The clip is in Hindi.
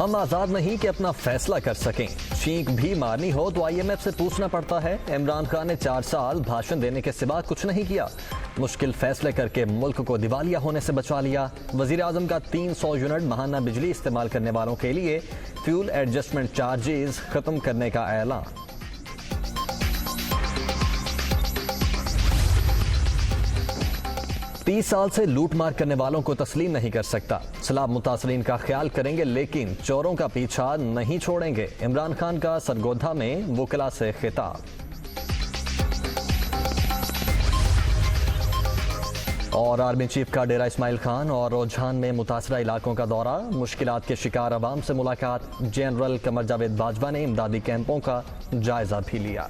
हम आज़ाद नहीं कि अपना फैसला कर सकें। चीख भी मारनी हो तो IMF से पूछना पड़ता है। इमरान खान ने 4 साल भाषण देने के सिवा कुछ नहीं किया। मुश्किल फैसले करके मुल्क को दिवालिया होने से बचा लिया। वज़ीर आज़म का 300 यूनिट माहाना बिजली इस्तेमाल करने वालों के लिए फ्यूल एडजस्टमेंट चार्जेस खत्म करने का ऐलान। तीस साल से लूट मार करने वालों को तस्लीम नहीं कर सकता। सैलाब मुतासरीन का ख्याल करेंगे लेकिन चोरों का पीछा नहीं छोड़ेंगे। इमरान खान का सरगोधा में वुकला से खिताब। और आर्मी चीफ का डेरा इस्माइल खान और रुझान में मुतासरा इलाकों का दौरा। मुश्किलात के शिकार अवाम से मुलाकात। जनरल कमर जावेद बाजवा ने इमदादी कैंपों का जायजा भी लिया।